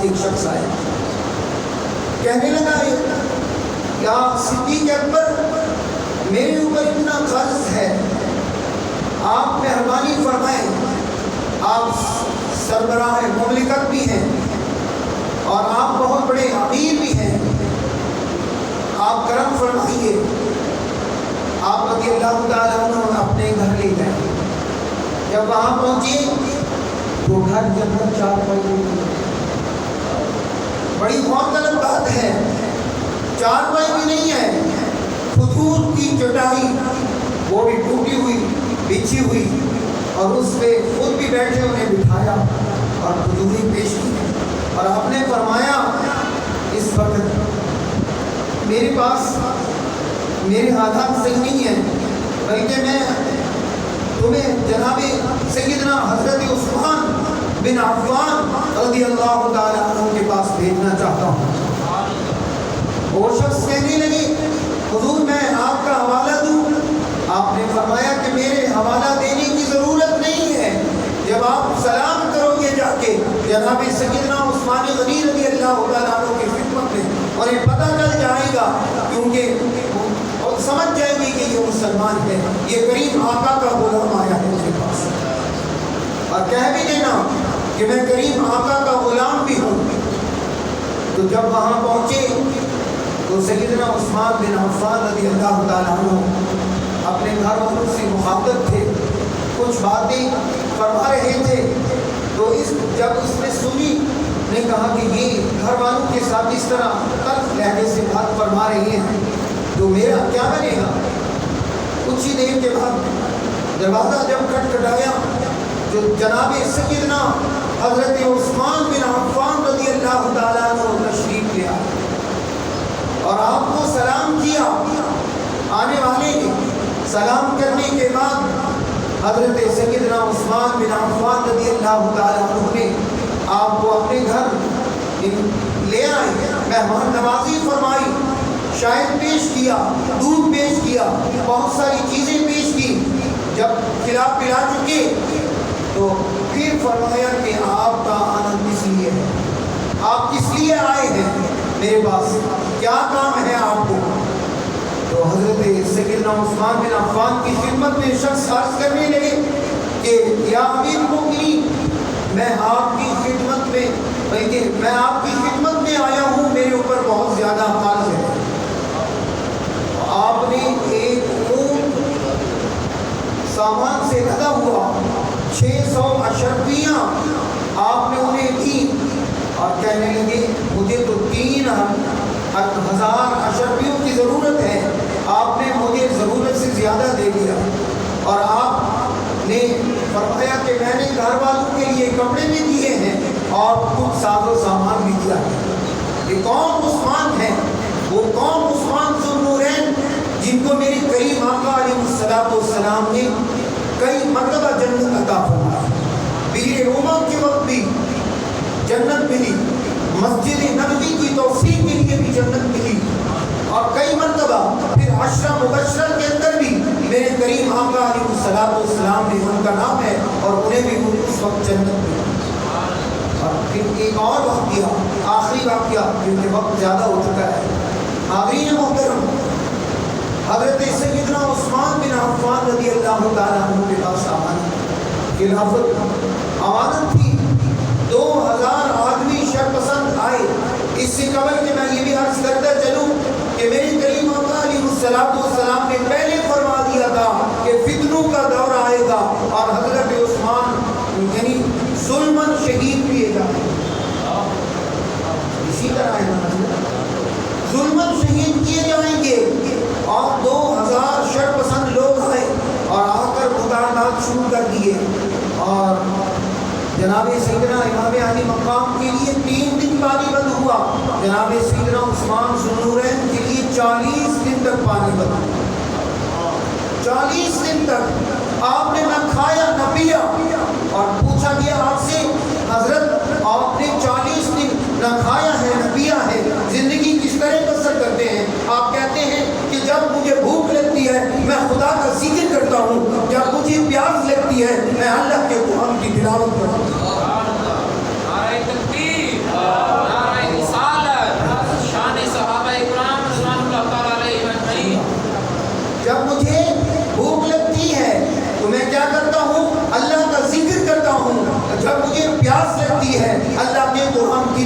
پاس ایک شخص آیا، کہنے لگا یا صدیق اکبر، میرے اوپر اتنا قرض ہے، آپ مہربانی فرمائیں، آپ سربراہ مملکت بھی ہیں اور آپ بہت بڑے امیر بھی ہیں، آپ کرم فرمائیے، آپ رضی اللہ تعالیٰ عنہ اپنے گھر لے جائیں۔ جب وہاں پہنچے تو گھر جنت چارپائی، بڑی غور طلب بات ہے، چارپائی بھی نہیں ہے، کھجور کی چٹائی، وہ بھی ٹوٹی ہوئی بچھی ہوئی، اور اس پہ خود بھی بیٹھے انہیں بٹھایا اور کھجوریں پیش کی، اور آپ نے فرمایا اس وقت میرے پاس میرے حالات صحیح نہیں ہیں، بلکہ میں تمہیں جناب سیدنا حضرت عثمان بن عفان رضی اللہ تعالیٰ عنہ کے پاس بھیجنا چاہتا ہوں۔ وہ شخص کہنے لگے حضور میں آپ کا حوالہ دوں؟ آپ نے فرمایا کہ میرے حوالہ دینے کی ضرورت نہیں ہے، جب آپ سلام کرو گے جا کے جناب سیدنا عثمان غنی رضی اللہ تعالیٰ عنہ کی خدمت میں، اور یہ پتہ چل جائے گا، کیونکہ اور سمجھ جائے گی کہ یہ مسلمان ہے، یہ کریم آقا کا غلام آیا ہے اس کے پاس، اور کہہ بھی دینا کہ میں کریم آقا کا غلام بھی ہوں۔ تو جب وہاں پہنچے تو سیدنا عثمان بن عفان رضی اللہ تعالیٰ عنہ اپنے گھر والوں سے مخاطب تھے، کچھ باتیں فرما رہے تھے، تو جب اس نے سنی، نے کہا کہ یہ گھر والوں کے ساتھ اس طرح تلخ لہجے سے بات فرما رہے ہیں تو میرا کیا بنے گا؟ کچھ ہی دیر کے بعد دروازہ جب کھٹکھٹایا جو جناب سیدنا حضرت عثمان بن عفان رضی اللہ تعالیٰ عنہ تشریف لے آئے اور آپ کو سلام کیا۔ آنے والے نے سلام کرنے کے بعد حضرت سیدنا عثمان بن عفان رضی اللہ تعالیٰ عنہ نے آپ کو اپنے گھر لے آئے، مہمان نوازی فرمائی، شاید پیش کیا، دودھ پیش کیا، بہت ساری چیزیں پیش کی۔ جب کھلا پلا چکے تو پھر فرمایا کہ آپ کا آنا کس لیے ہے، آپ کس لیے آئے ہیں میرے پاس، کیا کام ہے آپ کو؟ تو حضرت سیدنا عثمان بن عفان کی خدمت میں شخص عرض کرنے لگے کہ یا امیر المؤمنین، میں آپ کی خدمت میں، بلکہ میں آپ کی خدمت میں آیا ہوں، میرے اوپر بہت زیادہ قرض ہے۔ آپ نے ایک اونٹ سامان سے لدا ہوا 600 اشرفیاں آپ نے انہیں دی اور کہنے لگے مجھے تو 3000 اشرفیوں کی ضرورت ہے، آپ نے مجھے ضرورت سے زیادہ دے دیا، اور آپ نے فرمایا کہ میں نے گھر والوں کے لیے کپڑے بھی دیے ہیں اور کچھ ساز و سامان بھی دیا ہے۔ یہ کون عثمان ہے؟ وہ کون عثمان ذو النورین جن کو میرے کریم آقا علیہ السلام نے کئی مرتبہ جنت عطا فرمائی، بیر روما کے وقت بھی جنت ملی، مسجد نبوی کی توسیع کے لیے بھی جنت ملی، اور کئی مرتبہ پھر 10 مبشرہ کے اندر بھی میرے کریم آقا علیہ السلام نے ان کا نام ہے اور انہیں بھی اس وقت جنت ملی۔ اور پھر ایک اور واقعہ، آخری واقعہ کیونکہ وقت زیادہ ہو چکا ہے، حاضرین محترم، حضرت سیدنا عثمان بن عفان رضی اللہ تعالیٰ عنہ کے پاس خلافت امانت تھی، 2000 آدمی شرپسند آئے۔ اس سے قبل کہ میں یہ بھی عرض کرتا چلوں کہ میرے کریم آقا علیہ السلام نے پہلے فرما دیا تھا کہ فتنوں کا دور آئے گا اور حضرت عثمان یعنی ظلماً شہید کیے جائیں گے، اسی طرح ہے، ظلماً شہید کیے جائیں گے، اور 2000 شرپسند لوگ آئے اور آ کر مطالبات شروع کر دیے، اور جناب سیدنا امام علی مقام کے لیے 3 دن پانی بند ہوا، جناب سیدنا عثمان ذو النورین کے لیے 40 دن تک پانی بند ہوا، 40 دن تک آپ نے نہ کھایا نہ پیا، اور پوچھا گیا آپ سے حضرت آپ نے 40 دن نہ کھایا ہے نہ پیا ہے، زندگی کس طرح بسر کرتے ہیں؟ آپ کہتے ہیں کہ جب مجھے بھوک لگتی ہے میں خدا کا ذکر کرتا ہوں، جب مجھے پیاس لگتی ہے میں اللہ کے قرآن کی تلاوت کرتا ہوں۔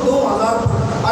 2000